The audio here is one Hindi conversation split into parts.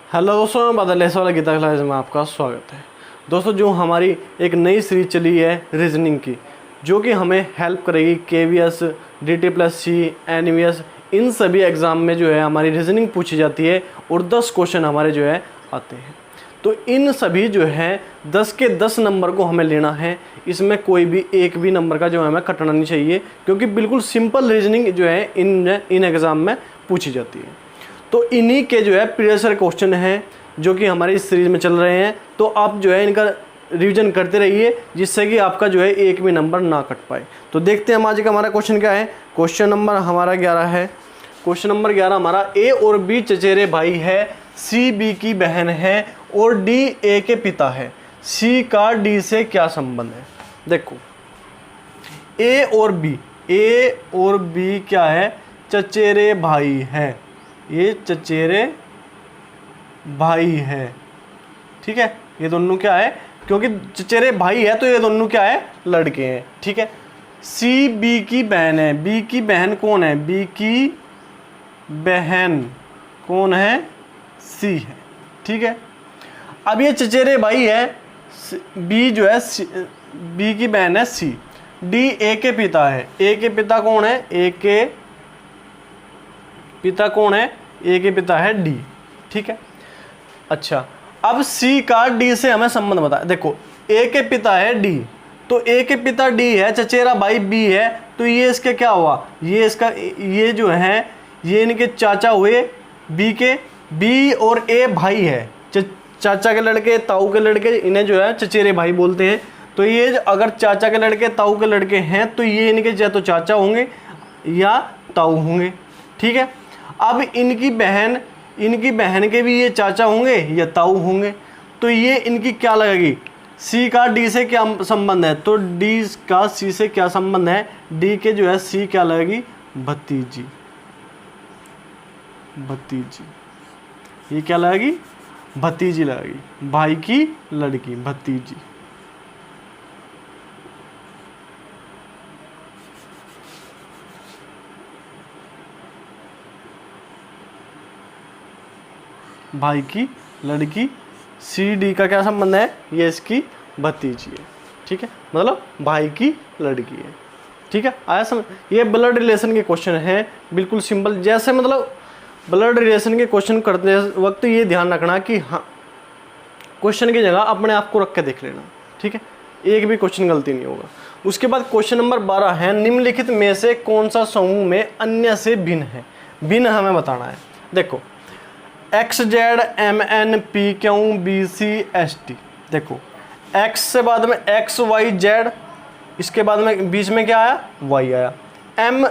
हेलो दोस्तों, मैं बादल ऐसा वाला गीता क्लास में आपका स्वागत है। दोस्तों, जो हमारी एक नई सीरीज चली है रीजनिंग की, जो कि हमें हेल्प करेगी KVS, DT+C, NVS, इन सभी एग्ज़ाम में जो है हमारी रीजनिंग पूछी जाती है और 10 क्वेश्चन हमारे जो है आते हैं। तो इन सभी जो है 10 के 10 नंबर को हमें लेना है। इसमें कोई भी एक भी नंबर का जो है हमें कटना नहीं चाहिए, क्योंकि बिल्कुल सिंपल रीजनिंग जो है इन एग्ज़ाम में पूछी जाती है। तो इन्हीं के जो है प्रीवियस ईयर क्वेश्चन हैं जो कि हमारी इस सीरीज़ में चल रहे हैं। तो आप जो है इनका रिवीजन करते रहिए, जिससे कि आपका जो है एक भी नंबर ना कट पाए। तो देखते हैं आज का हमारा क्वेश्चन क्या है। क्वेश्चन नंबर हमारा 11 है। क्वेश्चन नंबर 11 हमारा, A और B चचेरे भाई है, C B की बहन है और D A के पिता है। C का D से क्या संबंध है। देखो, A और B क्या है, चचेरे भाई है। ये चचेरे भाई है, ठीक है। ये दोनों क्या है, क्योंकि चचेरे भाई है तो ये दोनों क्या है, लड़के हैं, ठीक है। C B की बहन है। B की बहन कौन है, B की बहन कौन है, C है, ठीक है। अब ये चचेरे भाई है, B जो है B की बहन है C। D A के पिता है। A के पिता कौन है, A के पिता कौन है, A के पिता है D, ठीक है। अच्छा, अब C का D से हमें संबंध बता। देखो, A के पिता है D, तो A के पिता D है, चचेरा भाई B है, तो ये इसके क्या हुआ, ये जो है ये इनके चाचा हुए B के। B और A भाई है, चाचा के लड़के, ताऊ के लड़के, इन्हें जो है चचेरे भाई बोलते हैं। तो ये अगर चाचा के लड़के, ताऊ के लड़के हैं, तो ये इनके या तो चाचा होंगे या ताऊ होंगे, ठीक है। अब इनकी बहन के भी ये चाचा होंगे या ताऊ होंगे, तो ये इनकी क्या लगेगी, C का D से क्या संबंध है, तो D का C से क्या संबंध है, D के जो है C क्या लगेगी, भतीजी। ये क्या लगेगी, भतीजी लगेगी, भाई की लड़की, भतीजी। भाई की लड़की, C D का क्या संबंध है, ये इसकी भतीजी है, ठीक है, मतलब भाई की लड़की है, ठीक है। आया समझ। ये ब्लड रिलेशन के क्वेश्चन हैं, बिल्कुल सिंपल। जैसे मतलब ब्लड रिलेशन के क्वेश्चन करते वक्त ये ध्यान रखना कि हाँ, क्वेश्चन की जगह अपने आप को रख के देख लेना, ठीक है, एक भी क्वेश्चन गलती नहीं होगा। उसके बाद क्वेश्चन नंबर 12 है, निम्नलिखित में से कौन सा समूह में अन्य से भिन्न है। भिन्न हमें बताना है। देखो, XZ MN PQ BC ST। देखो, X से बाद में XYZ, इसके बाद में बीच में क्या आया, Y आया। M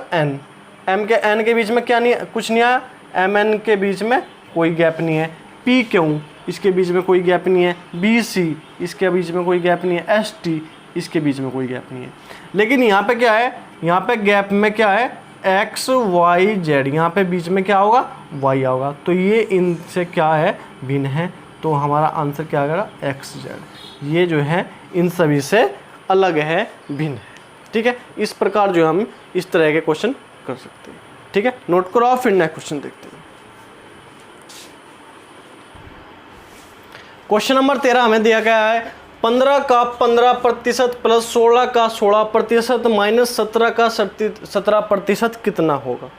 के N के बीच में क्या नहीं, कुछ नहीं आया। MN के बीच में कोई गैप नहीं है। PQ, इसके बीच में कोई गैप नहीं है। BC, इसके बीच में कोई गैप नहीं है। ST, इसके बीच में कोई गैप नहीं है। लेकिन यहाँ पे क्या है, यहाँ पे गैप में क्या है, XYZ, यहाँ पे बीच में क्या होगा, Y होगा। तो ये इनसे क्या है, भिन्न है। तो हमारा आंसर क्या आएगा, XZ। ये जो है इन सभी से अलग है, भिन्न है, ठीक है। इस प्रकार जो हम इस तरह के क्वेश्चन कर सकते हैं, ठीक है। नोट करो आप, फिर नेक्स्ट क्वेश्चन देखते हैं। क्वेश्चन नंबर 13 हमें दिया गया है, 15 का 15% प्लस 16 का 16% माइनस 17 का 17% कितना होगा।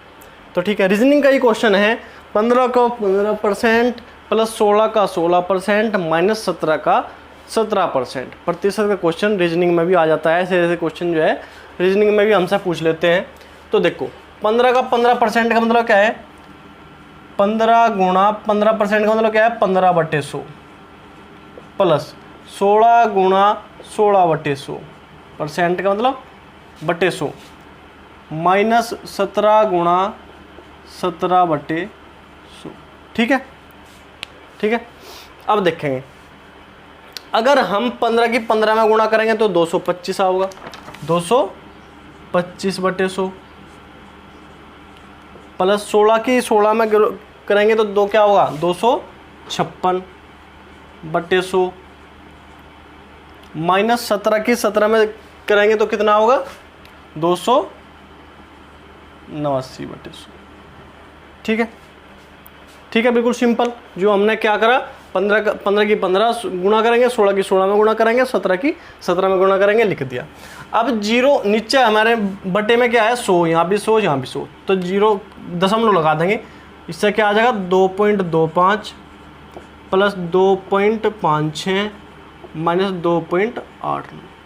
तो ठीक है, रीजनिंग का ही क्वेश्चन है। 15 का 15% प्लस 16 का 16% माइनस 17 का 17%। प्रतिशत का क्वेश्चन रीजनिंग में भी आ जाता है। ऐसे ऐसे क्वेश्चन जो है रीजनिंग में भी हमसे पूछ लेते हैं। तो देखो, 15 का 15% का मतलब क्या है, 15 गुणा 15% का मतलब क्या है, 15/100 प्लस 16 गुणा 16/100% का मतलब बटे 100 माइनस 17 गुणा 17/100, ठीक है, ठीक है। अब देखेंगे, अगर हम 15 की 15 में गुणा करेंगे तो 225 होगा, 225/100 प्लस 16 की 16 में करेंगे तो 2 क्या होगा, 256/100 माइनस 17 की 17 में करेंगे तो कितना होगा, 289/100, ठीक है। ठीक है, बिल्कुल सिंपल। जो हमने क्या करा, 15 की 15 गुणा करेंगे, 16 की 16 में गुणा करेंगे, 17 की 17 में गुणा करेंगे, लिख दिया। अब जीरो नीचे हमारे बटे में क्या है 100, यहाँ भी 100, यहाँ भी 100, तो जीरो दशमलव लगा देंगे। इससे क्या आ जाएगा 2.25 प्लस 2.56 माइनस 2.8।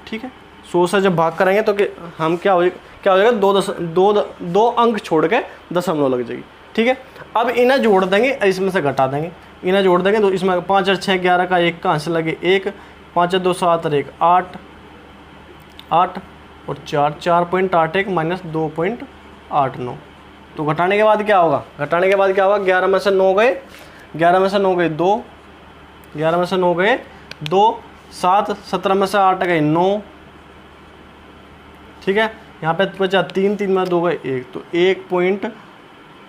ठीक है, 100 से जब भाग करेंगे तो हम क्या हो जाएगा, दो अंक छोड़ के दशमलव लग जाएगी। ठीक है, अब इन्हें जोड़ देंगे, इसमें से घटा देंगे, इन्हें जोड़ देंगे तो इसमें 5 और 6 11 का 1 कहाँ से लगे 1, 5 2 7 और 1 8 8 और 4 4.81 माइनस 2.89। तो घटाने के बाद क्या होगा, 11 में से 9 गए, 11 में से 9 गए 2, 11 में से 9 गए 2, 7 17 में से 8 गए 9। ठीक है, यहाँ पे बचा 3, 3 में 2 गए 1, तो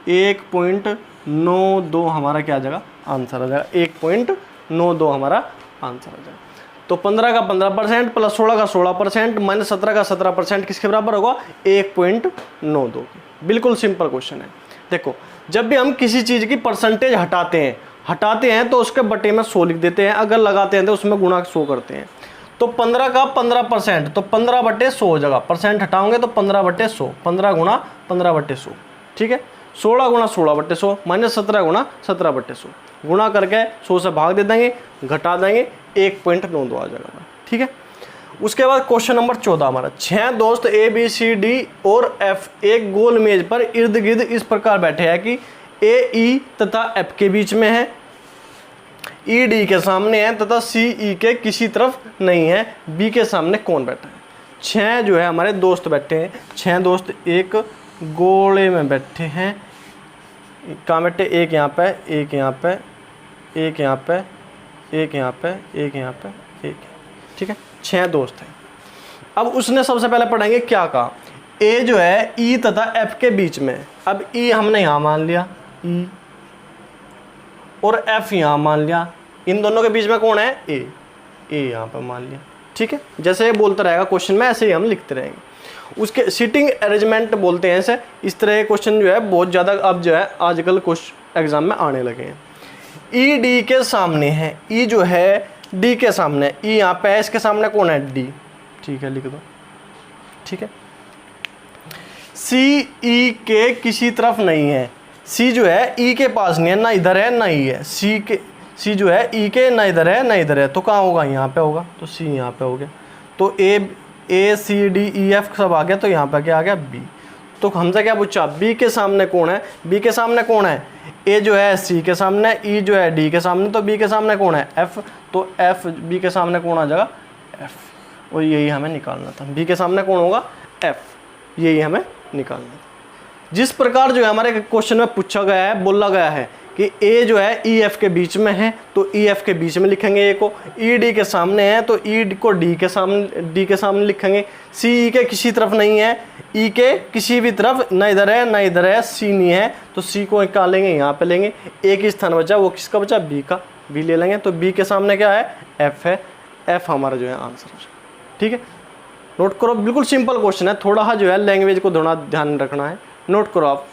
1.92 हमारा क्या आ जाएगा, आंसर आ जाएगा। 1.92 हमारा आंसर आ जाएगा। तो 15 का 15% प्लस 16 का 16% माइनस 17 का 17% किसके बराबर होगा, 1.92। बिल्कुल सिंपल क्वेश्चन है। देखो, जब भी हम किसी चीज़ की परसेंटेज हटाते हैं तो उसके बटे में 100 लिख देते हैं, अगर लगाते हैं तो उसमें गुणा 100 करते हैं। तो 15 का 15%, तो 15/100 हो जाएगा, परसेंट हटाओगे तो 15/100, 15 गुणा 15/100। ठीक है, 16 गुणा 16/100 माइनस 17 गुणा 17/100, गुणा करके 100 से भाग दे देंगे, घटा देंगे, 1.92 आ जाएगा। ठीक है, उसके बाद क्वेश्चन नंबर 14 हमारा, 6 दोस्त ए बी सी डी और एफ एक गोल मेज पर इर्द गिर्द इस प्रकार बैठे हैं कि ए ई तथा एफ के बीच में है, ई डी के सामने है तथा सी ई के किसी तरफ नहीं है, बी के सामने कौन बैठा है। 6 जो है हमारे दोस्त बैठे हैं, 6 दोस्त एक गोले में बैठे हैं। कहाँ बैठे, एक यहाँ पे, एक यहाँ पे, एक यहाँ पे, एक यहाँ पे, एक यहाँ पे, एक। ठीक है, 6 दोस्त हैं। अब उसने सबसे पहले पढ़ेंगे क्या कहा, ए जो है ई तथा एफ के बीच में। अब ई हमने यहाँ मान लिया, ई, और एफ यहाँ मान लिया, इन दोनों के बीच में कौन है, ए यहाँ पर मान लिया। ठीक है, जैसे ये बोलता रहेगा क्वेश्चन में, ऐसे ही हम लिखते रहेंगे। उसके सीटिंग अरेंजमेंट बोलते हैं ऐसे। इस तरह के क्वेश्चन जो है बहुत ज़्यादा अब जो है आजकल क्वेश्चन एग्जाम में आने लगे हैं। ई डी के सामने है, ई जो है डी के सामने, ई यहाँ पे है, इसके सामने कौन है, डी। ठीक है, लिख दो। ठीक है, सी ई के किसी तरफ नहीं है, सी जो है ई के पास नहीं है, ना इधर है ना ही है, सी जो है ई के ना इधर है ना इधर है, तो कहाँ होगा, यहाँ पे होगा, तो सी यहाँ पे हो गया। तो ए सी डी ई एफ सब आ गया, तो यहाँ पे क्या आ गया, बी। तो हमसे क्या पूछा, बी के सामने कौन है, बी के सामने कौन है, ए जो है सी के सामने, ई जो है डी के सामने, तो बी के सामने कौन है, एफ। तो एफ बी के सामने कौन आ जाएगा, एफ। और यही हमें निकालना था, बी के सामने कौन होगा, एफ, यही हमें निकालना था। जिस प्रकार जो है हमारे क्वेश्चन में पूछा गया है, बोला गया है कि ए जो है ई एफ के बीच में है, तो ई एफ के बीच में लिखेंगे ए को। ई डी के सामने है, तो ई को डी के सामने लिखेंगे। सी ई के किसी तरफ नहीं है, ई के किसी भी तरफ ना इधर है ना इधर है, सी नहीं है, तो सी को कहाँ लेंगे, यहाँ पे लेंगे। एक ही स्थान बचा, वो किसका बचा, बी का, बी ले लेंगे। तो बी के सामने क्या है, एफ है, एफ हमारा जो है आंसर है। ठीक है, नोट करो, बिल्कुल सिंपल क्वेश्चन है, थोड़ा जो है लैंग्वेज को थोड़ा ध्यान रखना है, नोट करो आप।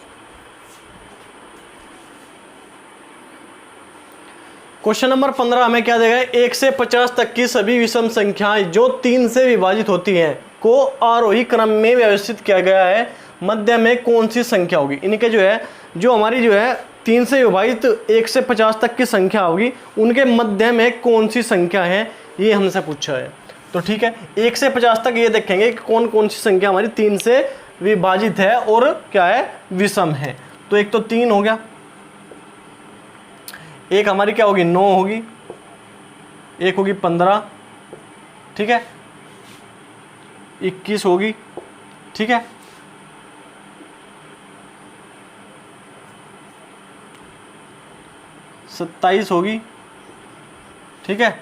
क्वेश्चन नंबर 15 हमें क्या देगा, 1 से 50 तक की सभी विषम संख्याएं जो 3 से विभाजित होती हैं को आरोही क्रम में व्यवस्थित किया गया है, मध्य में कौन सी संख्या होगी। इनके जो है, जो हमारी जो है 3 से विभाजित 1 से 50 तक की संख्या होगी, उनके मध्य में कौन सी संख्या है, ये हमसे पूछा है। तो ठीक है, 1 से 50 तक ये देखेंगे कि कौन कौन सी संख्या हमारी 3 से विभाजित है और क्या है, विषम है। तो एक तो 3 हो गया, एक हमारी क्या होगी, 9 होगी, एक होगी 15, ठीक है, 21 होगी, ठीक है, 27 होगी, ठीक है,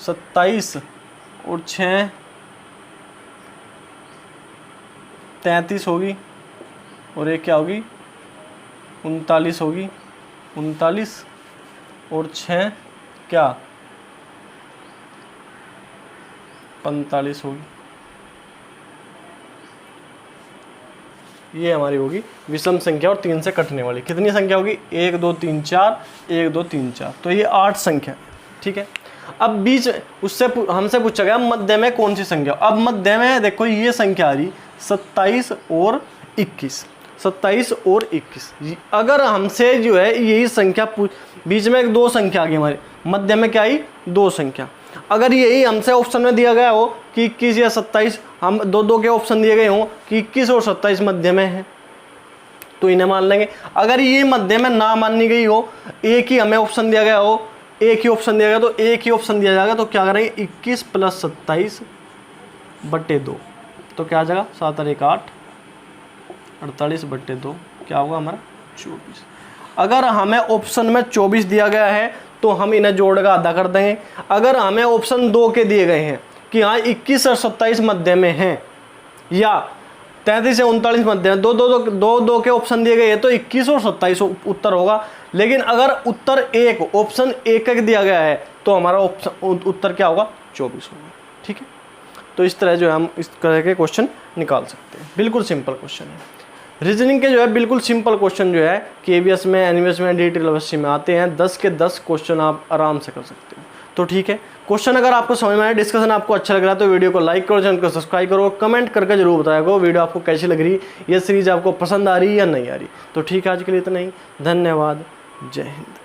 27 और 6 33 होगी, और एक क्या होगी, 39 होगी, 39 और 6 क्या, 45 होगी। ये हमारी होगी विषम संख्या और 3 से कटने वाली। कितनी संख्या होगी? 1 2 3 4, 1 2 3 4, तो ये 8 संख्या, ठीक है। अब बीच उससे हमसे पूछा गया मध्य में कौन सी संख्या। अब मध्य में देखो ये संख्या आ रही 27 और 21, 27 और 21। अगर हमसे जो है यही संख्या बीच में एक 2 संख्या आ गई हमारे, मध्य में क्या आई? 2 संख्या। अगर यही हमसे ऑप्शन में दिया गया हो कि 21 या 27, हम दो के ऑप्शन दिए गए हों कि 21 और 27 मध्य में है, तो इन्हें मान लेंगे। अगर ये मध्य में ना मानी गई हो, एक ही हमें ऑप्शन दिया गया हो, एक ही ऑप्शन दिया गया, तो एक ही ऑप्शन दिया जाएगा, तो क्या करेंगे? 21 + 27 बटे 2, तो क्या आ जाएगा? 7 और 1 8, 48 बटे 2, क्या होगा हमारा? 24। अगर हमें ऑप्शन में 24 दिया गया है तो हम इन्हें जोड़ का आधा कर देंगे। अगर हमें ऑप्शन 2 के दिए गए हैं कि हाँ 21 और 27 मध्य में हैं, या 33 से 39 मध्य में, दो के ऑप्शन दिए गए हैं, तो 21 और 27 उत्तर होगा। लेकिन अगर उत्तर एक ऑप्शन एक दिया गया है तो हमारा ऑप्शन उत्तर क्या होगा? 24 होगा, ठीक है। तो इस तरह जो है हम इस तरह के क्वेश्चन निकाल सकते हैं। बिल्कुल सिंपल क्वेश्चन है। रीजनिंग के जो है बिल्कुल सिंपल क्वेश्चन जो है केवीएस में, एनवीएस में, DTLS में आते हैं। 10 के 10 क्वेश्चन आप आराम से कर सकते हो। तो ठीक है, क्वेश्चन अगर आपको समझ में आया, डिस्कशन आपको अच्छा लग रहा है, तो वीडियो को लाइक करो, चैनल को सब्सक्राइब करो, कमेंट करके जरूर बताया करो वीडियो आपको कैसी लग रही, ये सीरीज आपको पसंद आ रही है या नहीं आ रही। तो ठीक है, आज के लिए इतना ही। धन्यवाद। जय हिंद।